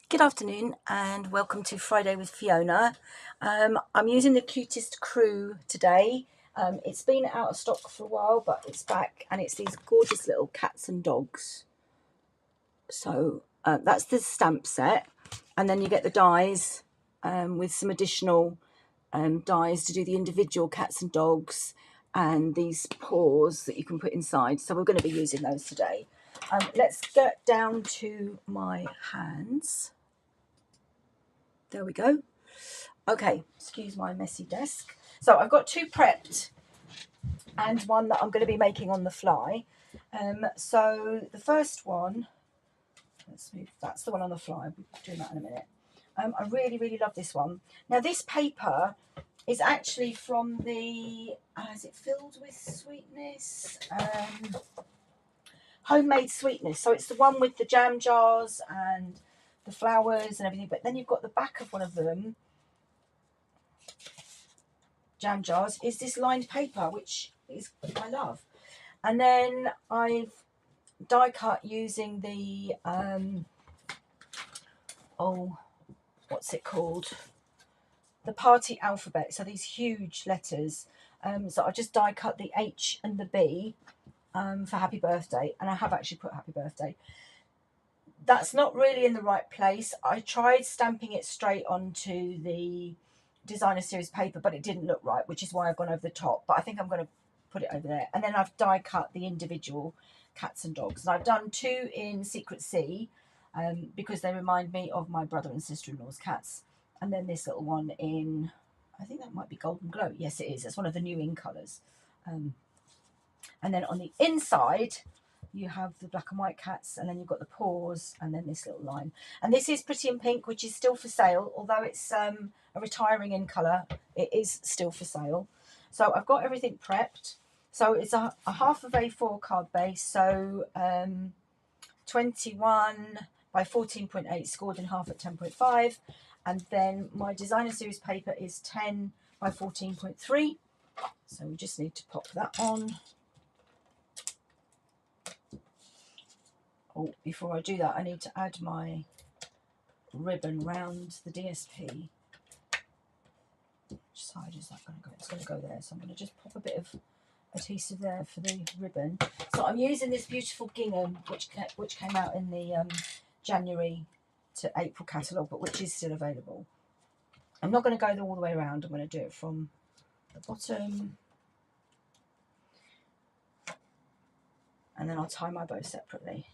Good afternoon and welcome to Friday with Fiona. I'm using the Cutest Crew today. It's been out of stock for a while, but it's back and it's these gorgeous little cats and dogs. So that's the stamp set, and then you get the dies with some additional dies to do the individual cats and dogs and these paws that you can put inside. So we're going to be using those today. Let's get down to my hands. There we go. Okay, excuse my messy desk. So I've got two prepped and one that I'm going to be making on the fly. So the first one, let's move, that's the one on the fly. We'll do that in a minute. I really, really love this one. Now this paper is actually from the, is it filled with sweetness? Homemade sweetness. So it's the one with the jam jars and the flowers and everything. But then you've got the back of one of them, jam jars, is this lined paper, which is I love. And then I've die cut using the what's it called, the party alphabet. So these huge letters, so I just die cut the H and the B for happy birthday, and I have actually put happy birthday. That's not really in the right place. I tried stamping it straight onto the designer series paper, but it didn't look right, which is why I've gone over the top. But I think I'm going to put it over there. And then I've die cut the individual cats and dogs. And I've done two in Secret Sea because they remind me of my brother and sister-in-law's cats. And then this little one in, I think that might be Golden Glow. Yes, it is. It's one of the new in colours. And then on the inside, you have the black and white cats, and then you've got the paws, and then this little line. And this is Pretty in Pink, which is still for sale, although it's a retiring in colour. It is still for sale. So I've got everything prepped. So it's a half of A4 card base, so 21 by 14.8, scored in half at 10.5. And then my designer series paper is 10 by 14.3. So we just need to pop that on. Oh, before I do that, I need to add my ribbon round the DSP. Which side is that going to go? It's going to go there. So I'm going to just pop a bit of adhesive there for the ribbon. So I'm using this beautiful gingham, which came out in the January to April catalogue, but which is still available. I'm not going to go all the way around. I'm going to do it from the bottom. And then I'll tie my bow separately.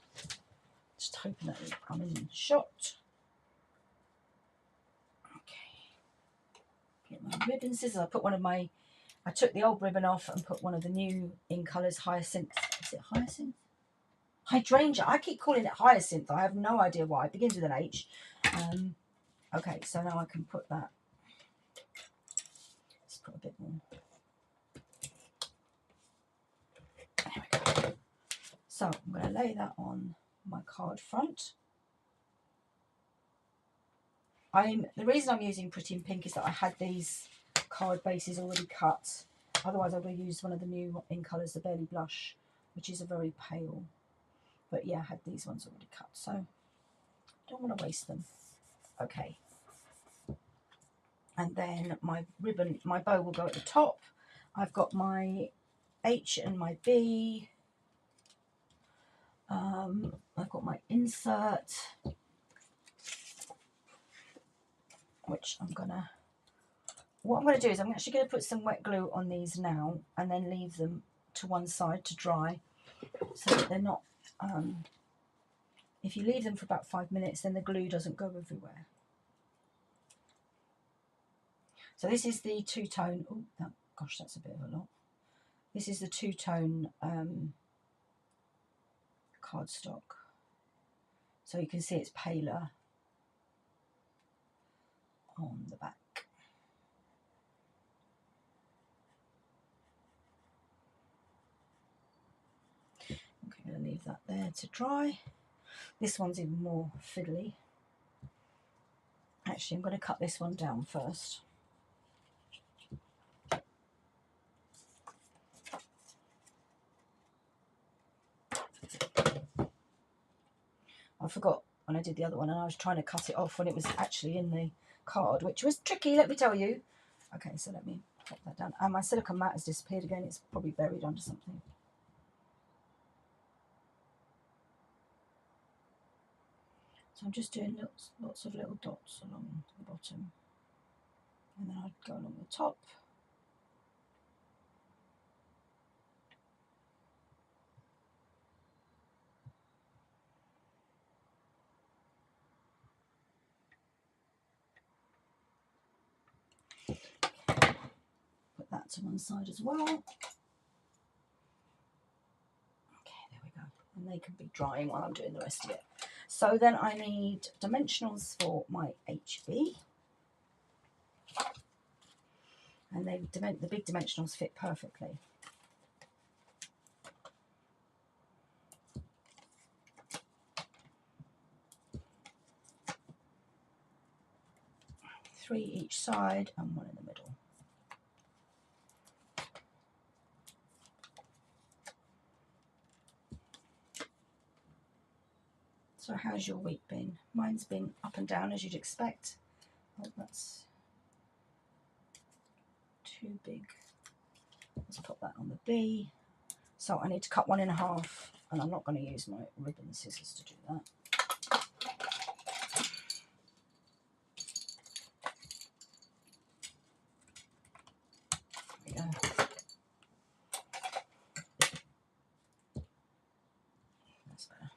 Just hoping that I'm in shot. Okay. Get my ribbon scissors. I took the old ribbon off and put one of the new in colours, hyacinth. Is it hyacinth? Hydrangea. I keep calling it hyacinth. I have no idea why. It begins with an H. Okay, so now I can put that. Let's put a bit more. There we go. So I'm going to lay that on my card front. The reason I'm using Pretty in Pink is that I had these card bases already cut. Otherwise I would have used one of the new in colours, the Barely Blush, which is a very pale. But yeah, I had these ones already cut, so I don't want to waste them. Okay. And then my ribbon, my bow will go at the top. I've got my H and my B. I've got my insert, which what I'm going to do is I'm actually going to put some wet glue on these now and then leave them to one side to dry so that they're not, if you leave them for about 5 minutes, then the glue doesn't go everywhere. So this is the two-tone, gosh, that's a bit of a lot. This is the two-tone cardstock. So you can see it's paler on the back. Okay, I'm going to leave that there to dry. This one's even more fiddly. Actually, I'm going to cut this one down first. I forgot when I did the other one, and I was trying to cut it off when it was actually in the card, which was tricky, let me tell you. Okay, so let me pop that down. And my silicone mat has disappeared again. It's probably buried under something. So I'm just doing lots of little dots along the bottom, and then I'd go along the top. Put that to one side as well. Okay, there we go. And they can be drying while I'm doing the rest of it. So then I need dimensionals for my HB. And the big dimensionals fit perfectly. Three each side and one in the middle. So how's your week been? Mine's been up and down, as you'd expect. Oh, that's too big. Let's put that on the B. So I need to cut one in half, and I'm not going to use my ribbon scissors to do that. There we go. That's better.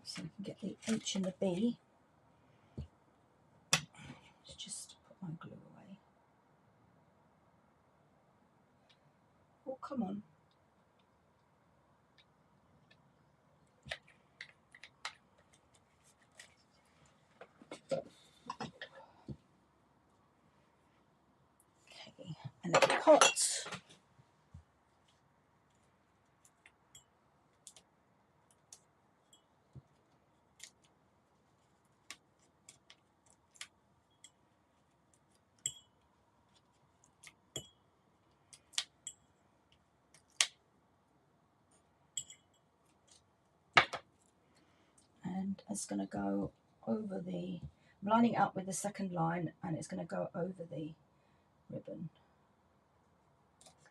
So you can get the H and the B. Let's just put my glue away. Oh, come on. Okay, and then pot. And it's going to go over the, I'm lining up with the second line, and it's going to go over the ribbon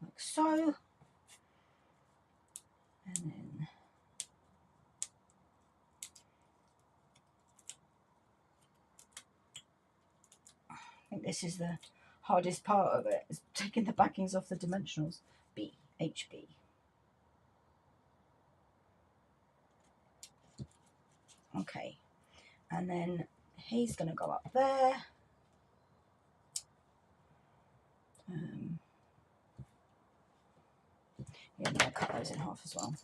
like so. And then I think this is the hardest part of it, is taking the backings off the dimensionals. B, HB. Okay, and then he's going to go up there. Yeah, I'm going to cut those in half as well.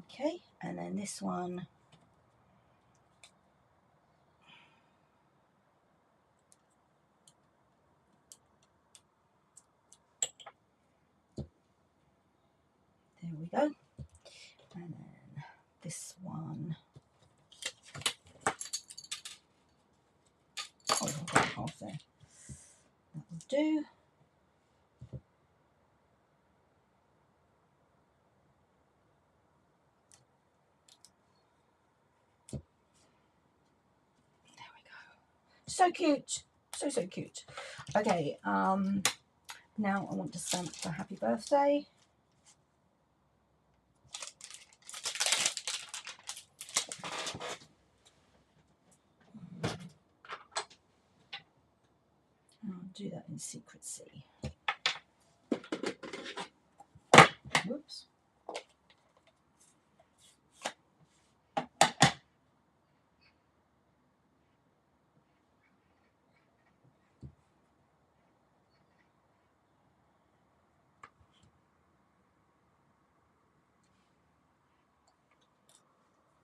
Okay, and then this one, there we go. And then this one, oh, I've got half there. That will do. There we go. So cute. So, so cute. Okay, now I want to stamp for happy birthday. I'll do that in secrecy. Whoops.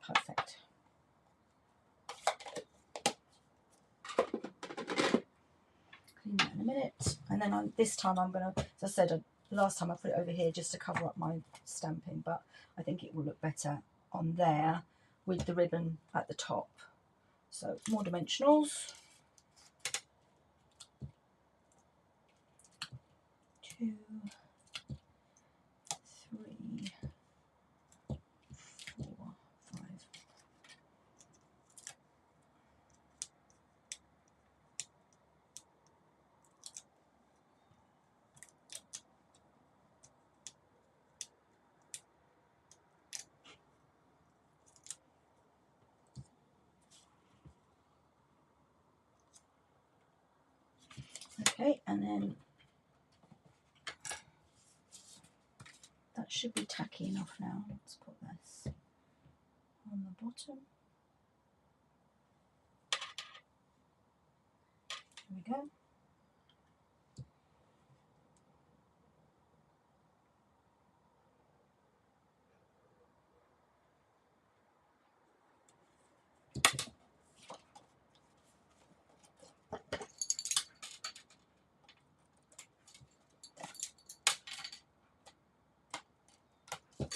Perfect. minute. And then this time I'm going to, as I said, last time I put it over here just to cover up my stamping, but I think it will look better on there with the ribbon at the top. So more dimensionals. 2, 3, 4, 5. Okay, and then that should be tacky enough now. Let's put this on the bottom. There we go.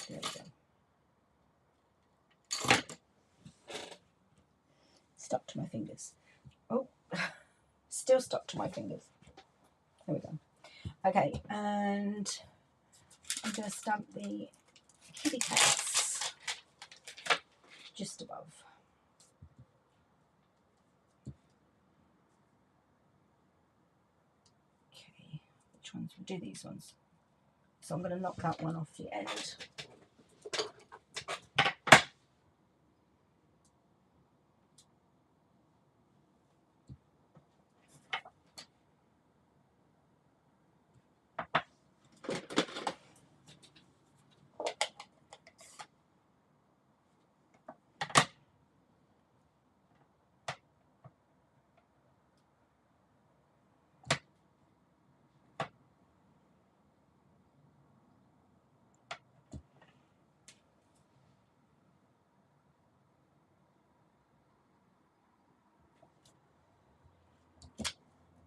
There we go. Stuck to my fingers. Oh, still stuck to my fingers. There we go. Okay, and I'm going to stamp the kitty cats just above. Okay, which ones? We'll do these ones. So I'm going to knock that one off the end.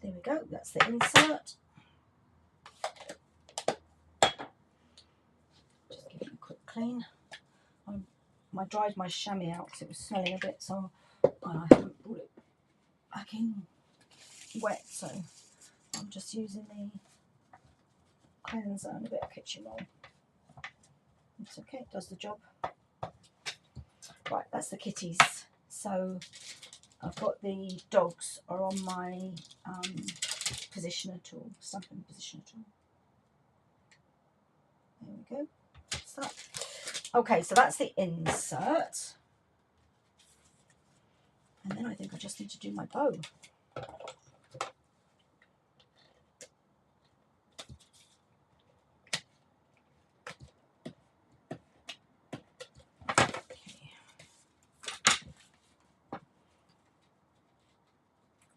There we go, that's the insert. Just give it a quick clean. I dried my chamois out because it was smelling a bit, so I haven't put it back in wet, so I'm just using the cleanser and a bit of kitchen roll. It's okay, it does the job. Right, that's the kitties. So I've got the dogs are on my positioner tool, stamping positioner tool. There we go. That's that. Okay, so that's the insert. And then I think I just need to do my bow.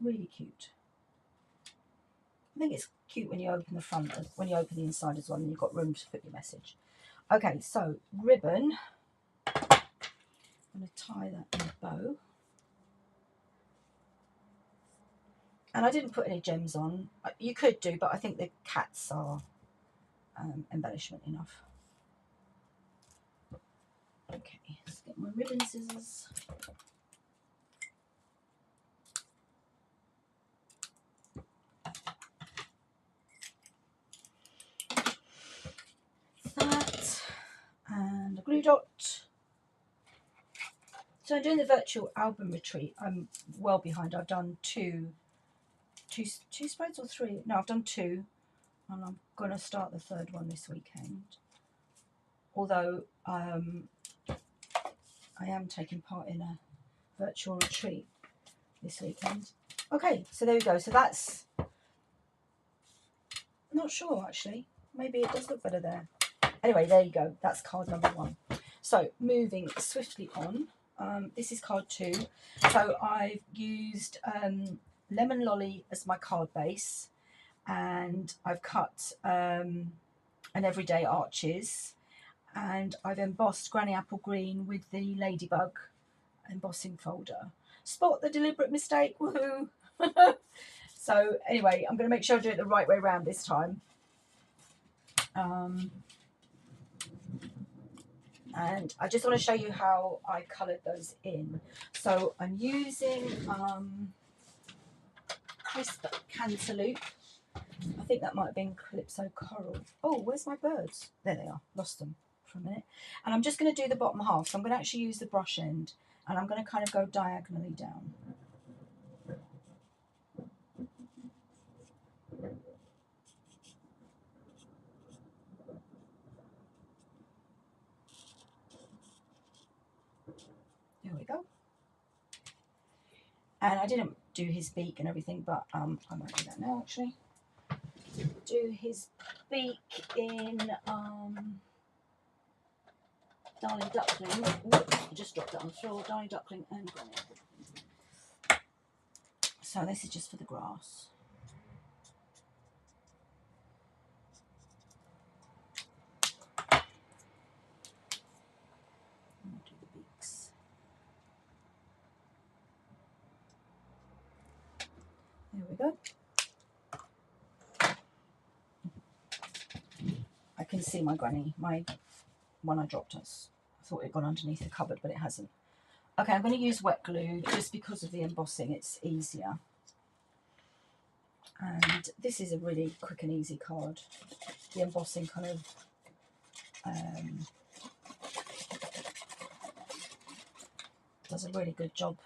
Really cute. I think it's cute when you open the front, when you open the inside as well, and you've got room to put your message. Okay, so ribbon. I'm going to tie that in a bow. And I didn't put any gems on. You could do, but I think the cats are embellishment enough. Okay, let's get my ribbon scissors. That and a glue dot. So I'm doing the virtual album retreat. I'm well behind. I've done two spreads or 3? No, I've done 2, and I'm going to start the 3rd one this weekend. Although I am taking part in a virtual retreat this weekend. Okay, so there we go. So that's, not sure actually. Maybe it does look better there. Anyway, there you go. That's card number 1. So moving swiftly on. This is card 2. So I've used Lemon Lolly as my card base, and I've cut an Everyday Arches, and I've embossed Granny Apple Green with the Ladybug embossing folder. Spot the deliberate mistake, woohoo! So anyway, I'm going to make sure I do it the right way around this time. And I just want to show you how I coloured those in. So I'm using crisp cantaloupe. I think that might have been Calypso Coral. Oh, where's my birds? There they are. Lost them for a minute. And I'm just going to do the bottom half. So I'm going to actually use the brush end, and I'm going to kind of go diagonally down. There we go. And I didn't do his beak and everything, but I might do that now actually. Do his beak in Darling Duckling. Whoops, I just dropped it on the floor. Darling Duckling and Granny. So this is just for the grass. And do the beaks. There we go. I can see my Granny, my one I dropped us. I thought it had gone underneath the cupboard, but it hasn't. Okay, I'm going to use wet glue just because of the embossing. It's easier. And this is a really quick and easy card. The embossing kind of does a really good job.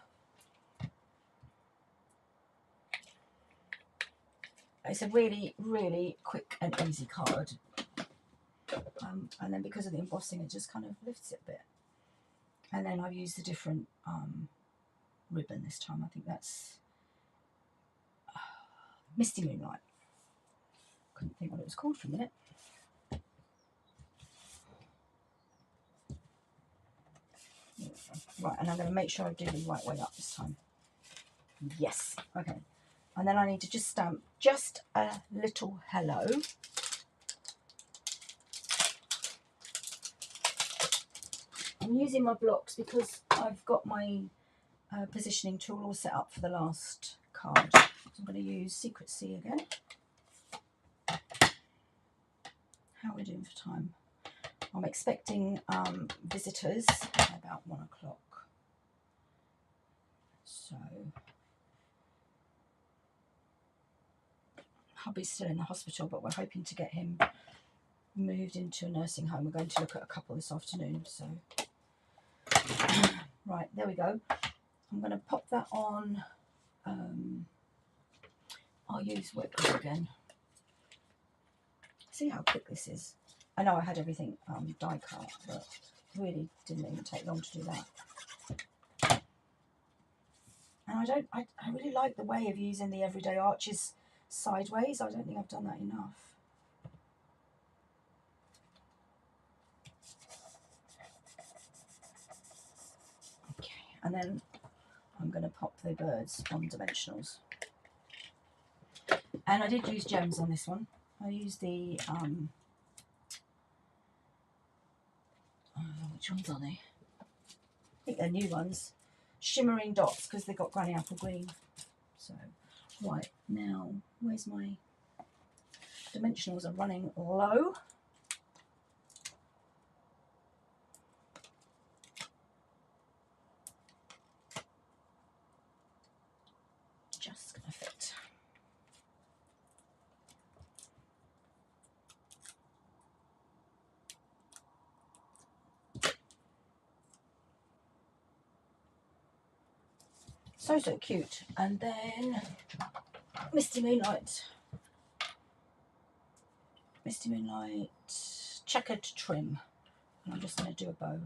It's a really, really quick and easy card. And then because of the embossing, it just kind of lifts it a bit. And then I've used a different ribbon this time. I think that's Misty Moonlight. Couldn't think what it was called for a minute. Right, and I'm going to make sure I do the right way up this time. Yes, okay. And then I need to just stamp just a little hello. I'm using my blocks because I've got my positioning tool all set up for the last card. So I'm going to use Secret C again. How are we doing for time? I'm expecting visitors at about 1 o'clock. So hubby's still in the hospital, but we're hoping to get him moved into a nursing home. We're going to look at a couple this afternoon. So right, there we go. I'm going to pop that on. I'll use wet glue again. See how quick this is. I know I had everything die cut, but really didn't even take long to do that. And I really like the way of using the everyday arches sideways. I don't think I've done that enough. Okay, and then I'm going to pop the birds on dimensionals. And I did use gems on this one. I used the which ones are they? I think they're new ones. Shimmering dots, because they've got Granny Apple Green. So, right, now, where's my dimensionals are running low. Just going to fit. So cute. And then Misty Moonlight checkered trim, and I'm just going to do a bow.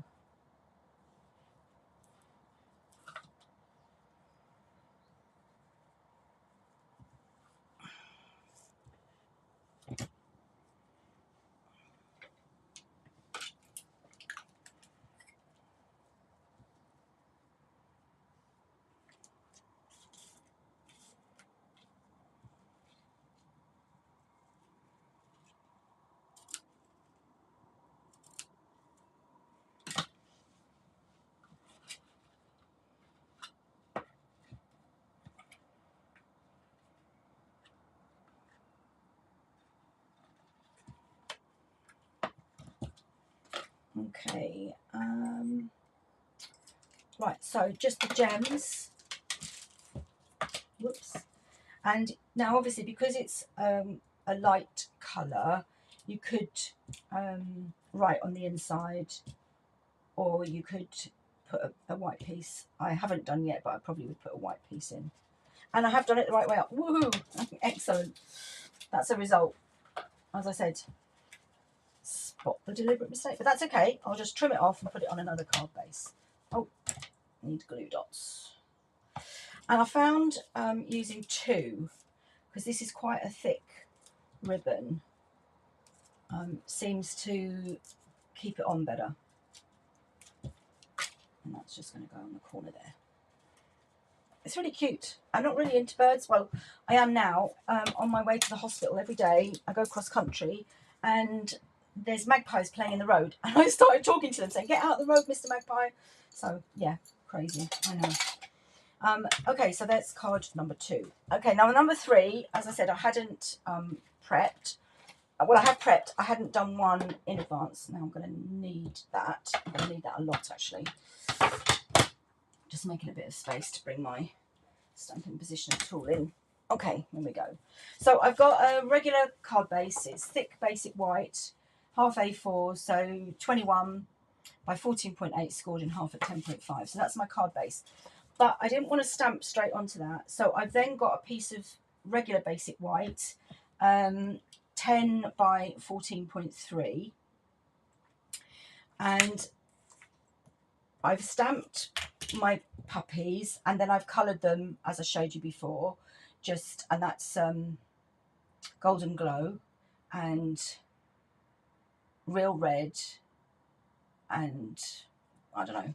Okay, right, so just the gems. Whoops. And now obviously because it's a light colour, you could write on the inside, or you could put a white piece. I haven't done yet, but I probably would put a white piece in. And I have done it the right way up. Woohoo! Excellent. That's a result. As I said, spot the deliberate mistake, but that's okay. I'll just trim it off and put it on another card base. Oh, need glue dots. And I found using two, because this is quite a thick ribbon, seems to keep it on better. And that's just going to go on the corner there. It's really cute. I'm not really into birds. Well, I am now. On my way to the hospital every day, I go cross country, and there's magpies playing in the road. And I started talking to them, saying, "Get out of the road, Mr. Magpie." So, yeah, crazy. I know. Okay, so that's card number 2. Okay, now number 3, as I said, I hadn't prepped. Well, I have prepped. I hadn't done one in advance. Now I'm going to need that. I'm going to need that a lot, actually. Just making a bit of space to bring my stamping position tool in. Okay, here we go. So I've got a regular card base. It's thick basic white, half A4, so 21 by 14.8 scored in half at 10.5. So that's my card base. But I didn't want to stamp straight onto that. So I've then got a piece of regular basic white, 10 by 14.3. And I've stamped my puppies, and then I've coloured them as I showed you before, and that's Golden Glow and Real Red, and I don't know,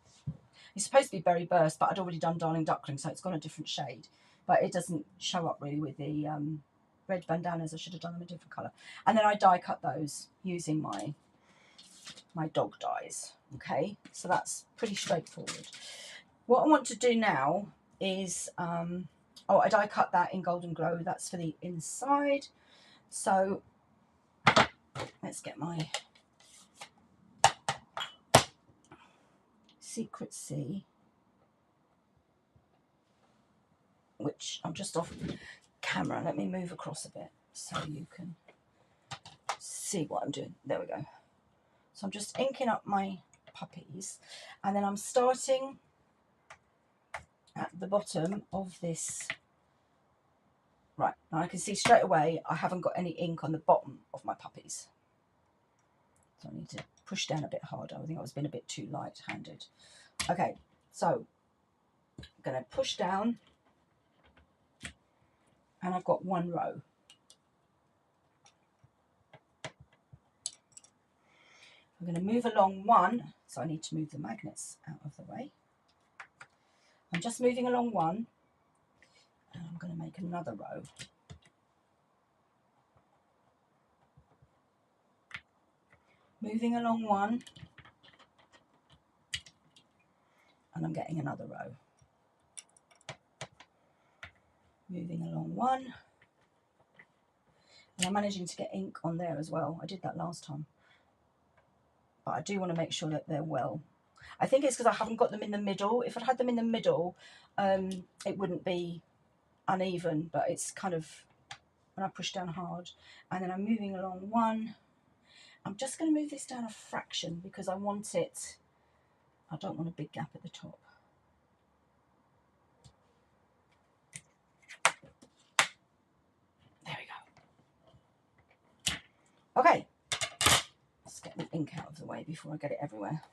it's supposed to be Berry Burst, but I'd already done Darling Duckling, so it's got a different shade, but it doesn't show up really with the red bandanas. I should have done them a different colour. And then I die cut those using my dog dies. Okay, so that's pretty straightforward. What I want to do now is, I die cut that in Golden Glow. That's for the inside. So let's get my Secret C, which I'm just off camera. Let me move across a bit so you can see what I'm doing. There we go. So I'm just inking up my puppies, and then I'm starting at the bottom of this. Right, now I can see straight away I haven't got any ink on the bottom of my puppies. So I need to push down a bit harder. I think I was being a bit too light-handed. Okay, so I'm going to push down, and I've got one row. I'm going to move along one, so I need to move the magnets out of the way. I'm just moving along one, and I'm going to make another row. Moving along one, and I'm getting another row. Moving along one, and I'm managing to get ink on there as well. I did that last time, but I do want to make sure that they're well. I think it's because I haven't got them in the middle. If I'd had them in the middle, it wouldn't be uneven, but it's kind of, when I push down hard. And then I'm moving along one. I'm just going to move this down a fraction because I want it, I don't want a big gap at the top. There we go. Okay, let's get the ink out of the way before I get it everywhere.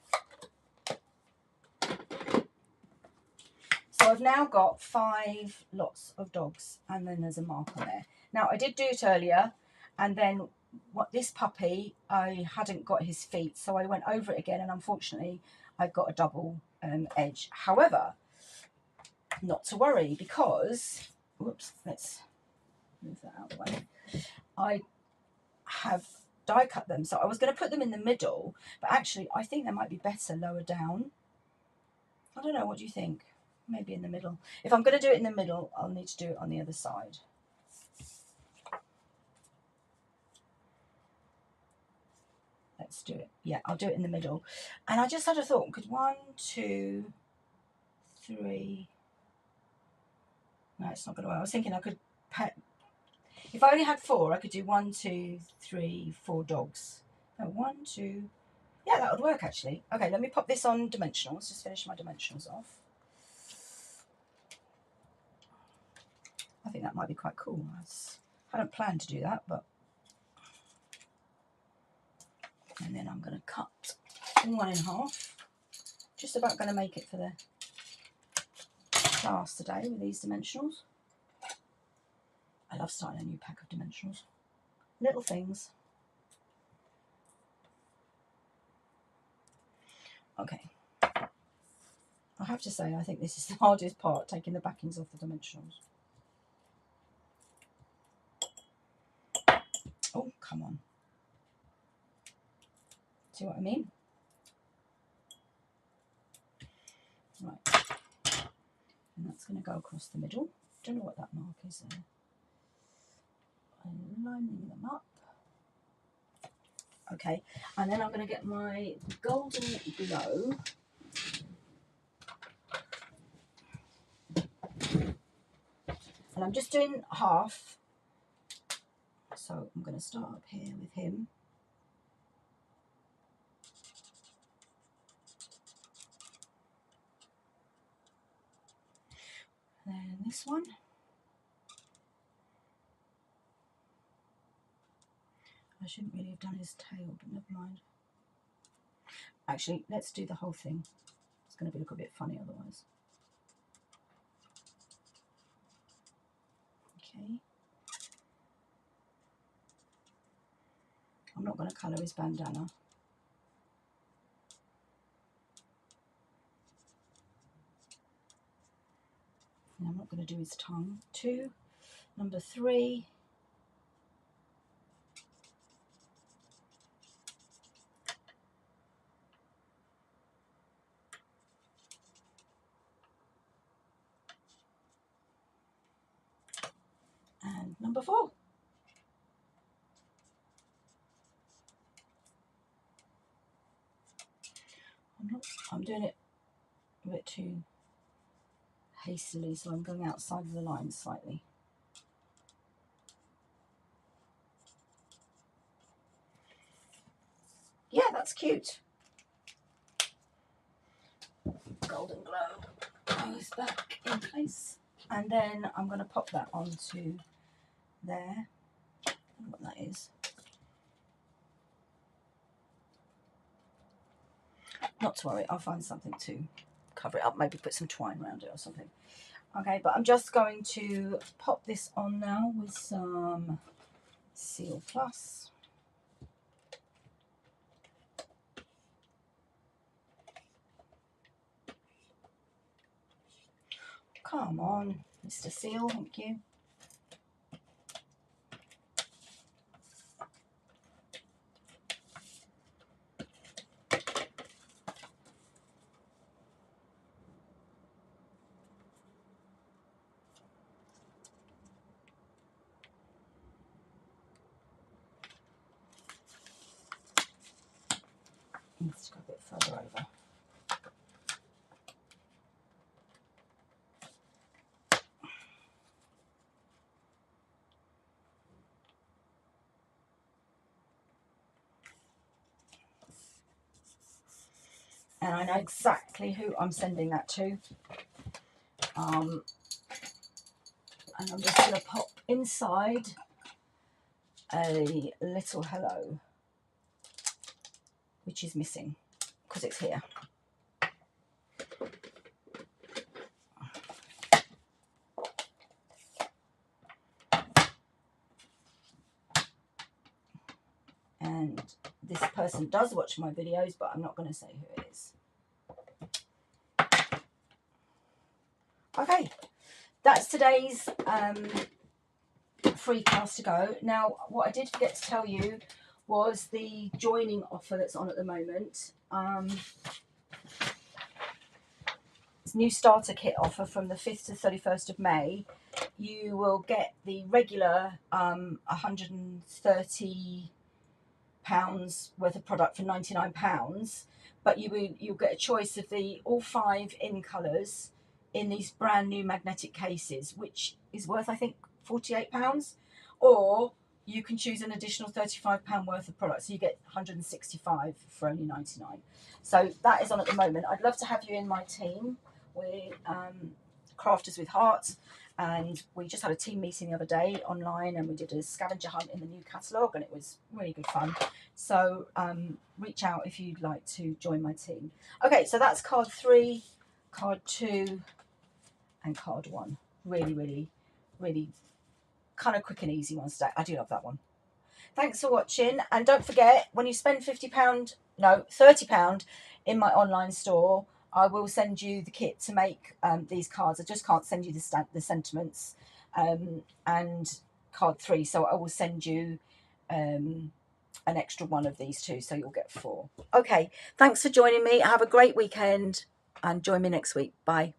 So I've now got 5 lots of dogs, and then there's a mark on there. Now I did do it earlier, and then this puppy, I hadn't got his feet, so I went over it again, and unfortunately I've got a double edge. However, not to worry, because, whoops, let's move that out of the way. I have die cut them, so I was going to put them in the middle, but actually I think they might be better lower down. I don't know, what do you think? Maybe in the middle. If I'm going to do it in the middle, I'll need to do it on the other side. let's do it. Yeah, I'll do it in the middle. And I just had a thought, could 1, 2, 3. No, it's not going to work. I was thinking I could pet. If I only had 4, I could do 1, 2, 3, 4 dogs. No, 1, 2. Yeah, that would work actually. Okay, let me pop this on dimensionals. Just finish my dimensionals off. I think that might be quite cool. I hadn't planned to do that, but. And then I'm going to cut 1 in half. Just about going to make it for the class today with these dimensionals. I love starting a new pack of dimensionals. Little things. Okay. I have to say, I think this is the hardest part, taking the backings off the dimensionals. Oh, come on. See what I mean? Right. And that's going to go across the middle. Don't know what that mark is there. I'm lining them up. Okay, and then I'm going to get my golden glow. And I'm just doing half. So I'm going to start up here with him. Then this one. I shouldn't really have done his tail, but never mind. Actually, let's do the whole thing. It's going to look a bit funny otherwise. Okay. I'm not going to colour his bandana. And I'm not going to do his tongue. 2. Number 3. And number 4. I'm doing it a bit too hastily, so I'm going outside of the line slightly. Yeah, that's cute. Golden glow goes back in place. And then I'm going to pop that onto there. I don't know what that is. Not to worry, I'll find something to cover it up. Maybe put some twine around it or something. Okay, but I'm just going to pop this on now with some Seal Plus. Come on, Mr. Seal, thank you. Needs to go a bit further over. And I know exactly who I'm sending that to. And I'm just going to pop inside a little hello, which is missing because it's here. And this person does watch my videos, but I'm not going to say who it is. Okay, that's today's free class to go. Now, what I did forget to tell you was the joining offer that's on at the moment. It's new starter kit offer from the 5th to 31st of May. You will get the regular 130 worth of product for £99, but you'll get a choice of all 5 in colours in these brand new magnetic cases, which is worth, I think, £48, or you can choose an additional £35 worth of product, so you get 165 for only 99. So that is on at the moment. I'd love to have you in my team. We're Crafters with Heart, and we just had a team meeting the other day online, and we did a scavenger hunt in the new catalogue, and it was really good fun. So reach out if you'd like to join my team. Okay, so that's card 3, card 2, and card 1. Really, really, really kind of quick and easy ones today. I do love that one. Thanks for watching, and don't forget, when you spend £30 in my online store, I will send you the kit to make these cards. I just can't send you the sentiments and card 3, so I will send you an extra one of these 2, so you'll get 4. Okay, thanks for joining me. Have a great weekend, and join me next week. Bye.